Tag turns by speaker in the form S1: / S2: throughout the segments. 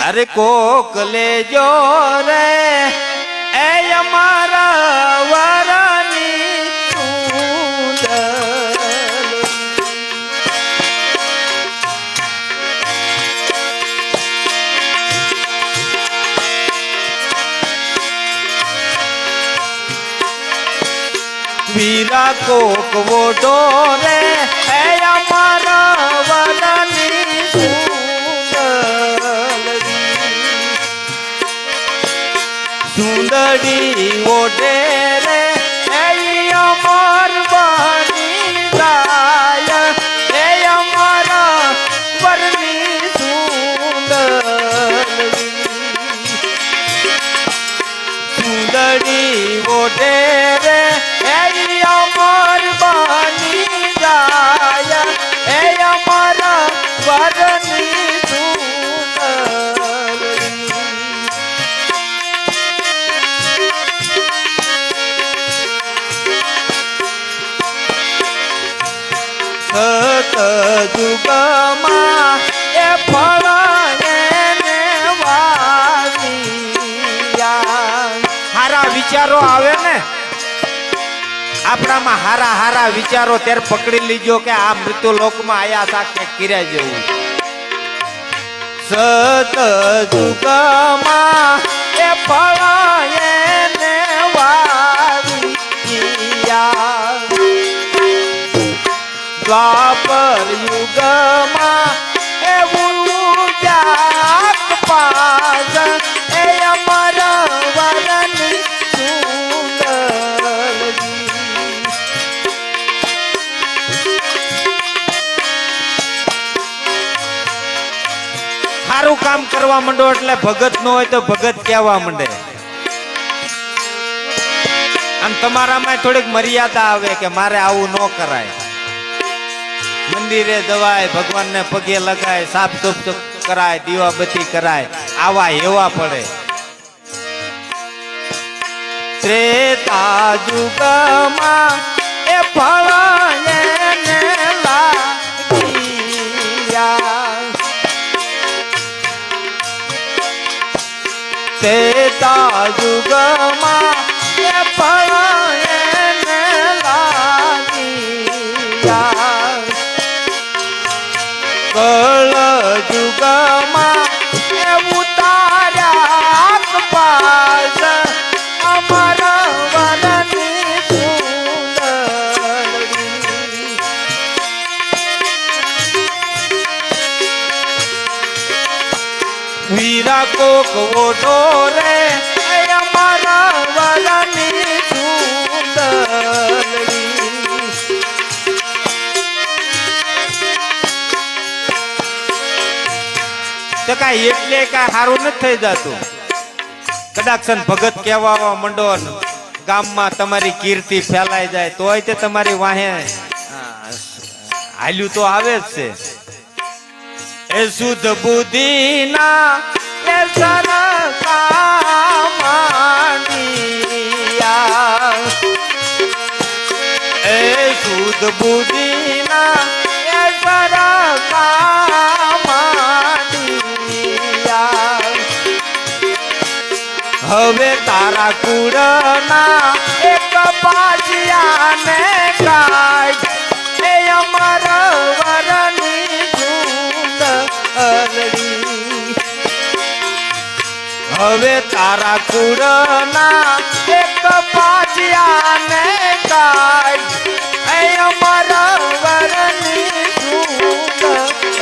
S1: અરે કોક લેજો રે એ અમારા વરની વીરા કોક વોડો રે એ અમારા વરની સુંદરી ઓઢે રે એ અમર બની જાય એ અમારા વરની સુંદરી ઓઢે રે એ અમર બની જાય એ અમારા વરની જુગમાં એ ફળ હારા વિચારો આવે ને આપણામાં હારા હારા વિચારો ત્યારે પકડી લીજો કે આ મૃત્યુ લોકમાં આયા સાથે કિર્યા જેવું સત જુગમાં એ ફળ એને વાવ્યા દ્વાપર યુગમાં એવું જાત પાસ એ અમારા વરની સારું કામ કરવા માંડો એટલે ભગત ન હોય તો ભગત કહેવા માંડે અને તમારામાં થોડીક મર્યાદા આવે કે મારે આવું ન કરાય મંદિરે જવાય ભગવાનને પગે લગાય સાફ સુફ કરાય દીવાબત્તી કરાય આવા હેવા પડે ત્રેતા યુગમાં એ ફળ એને લાગ્યા ત્રેતા યુગમાં એ ફળ એને લાગ્યા કળ જુગમાં એ ઉતાર્યા પાસ અમારા વરની સુંદરી વીરા કોક ઓઢો રે અમારા વરની સુંદરી તો કાંઈ એટલે કાંઈ સારું નથી થઈ જતું કદાચ ભગત કહેવા મંડો ગામમાં તમારી કીર્તિ ફેલાઈ જાય તોય તે તમારી વાહે હાલ્યું તો આવે જ છે એ શુદ્ધ બુદ્ધિના એ સરકામાંડિયા એ શુદ્ધ બુદ્ધિના એ સરકામાંડિયા હવે તારા કુળના એક બાજિયાને કાઢ એ અમારા વરની સુંદરી હવે તારા કુળના એક બાજિયાને કાઢ એ અમારા વરની સુંદરી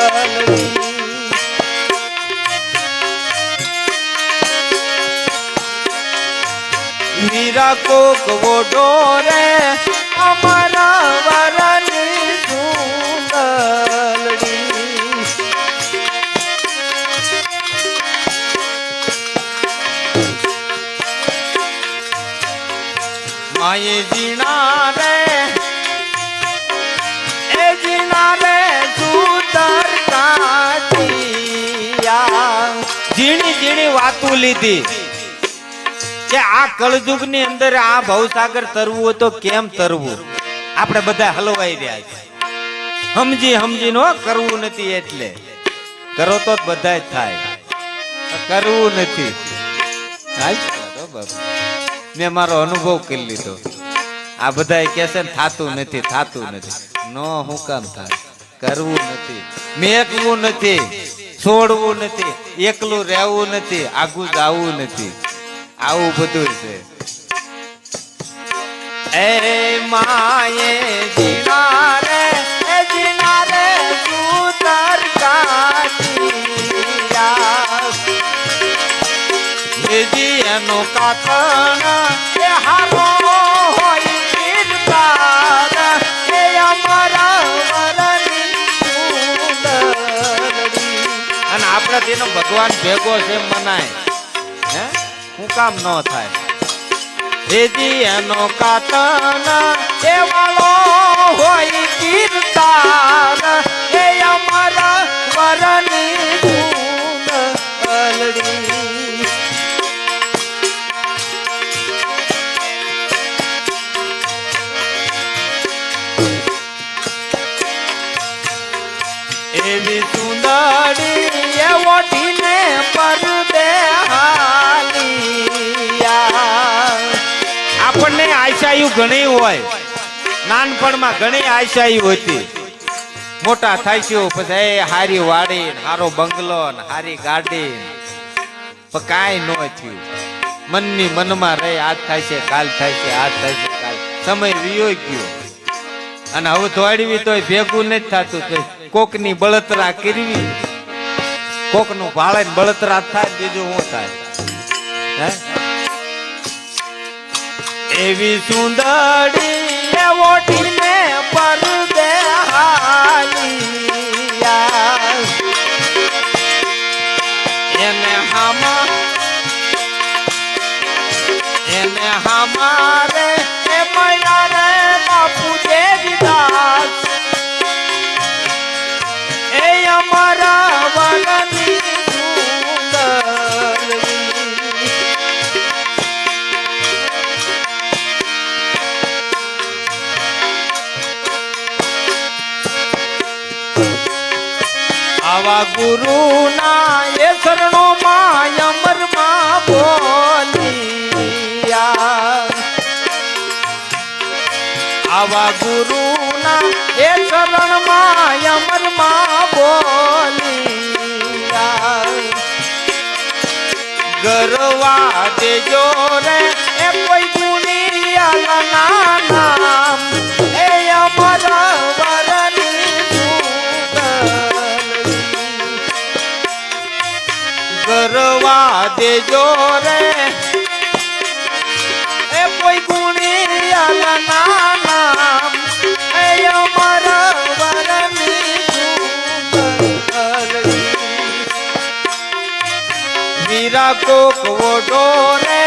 S1: વીરા કોક વોડો રે અમારા વરની સુંદરી માયે જીણા રે એ જીણા રે સુતર કાટિયા ઝીણી ઝીણી વાતું લીધી કે આ કળયુગ ની અંદર આ ભવસાગર તરવું હોય તો કેમ તરવું આપણે બધા હલવાઈ રહ્યા છે સમજી સમજી નો કરવું નથી એટલે કરો તો બધા જ થાય કરવું નથી. મેં મારો અનુભવ કરી લીધો. આ બધા કે છે ને થાતું નથી થાતું નથી. નો હું કામ થાય? કરવું નથી, મેકવું નથી, છોડવું નથી, એકલું રહેવું નથી, આગું જવું નથી. આવું બધું છે. એ માએ જીના રે સૂતર કાઢિયા જી એનો કાથણ એ હારો હોય કીર્તાર એ અમારા વરની સુંદરી. અને આપણે તેનો ભગવાન ભેગો છે મનાય હે હું કામ ન થાય? જી એનો કાથણ એ વાળો હોય કીર્તાર એ અમારા વરની સુંદરી. એવી સુંદરી એ ઓઢીને પરદે હાલિયા. આપણને આશાયું ઘણી હોય, નાનપણમાં ઘણી આશાયું હતી. મોટા થાય છે પછી હારી વાડી, હારો બંગલો, હારી ગાડી, પણ કાંઈ ન થયું. મનની મનમાં રહી, આજ થાય છે કાલ થાય છે, આજ થાય છે કાલ. સમય વિયો ગયો અને હવે દોડવી તોય ભેગું નથી થતું. તો કોકની બળતરા કરવી, કોકનું ભાળે બળતરા થાય, બીજું શું થાય? હે એવી સુંદરી એ ઓઢીને પરદે હાલિયા એને હમારે એ મળ્યા રે બાપુ દેવીદાસ એ અમારા વરની સુંદરી. આવા ગુરુના એ શરણો માં અમરમાં બોલિયા. આવા ગુરુના એ શરણમાં અમરમાં બોલિયા. ગરવા દેજો રે એ કોઈ ગુણિયાના નામ એ અમારા વરની સુંદરી. ગરવા દેજો રે એ કોઈ ગુણિયાના નામ એ અમારા વરની સુંદરી. વીરા કોક વોડો રે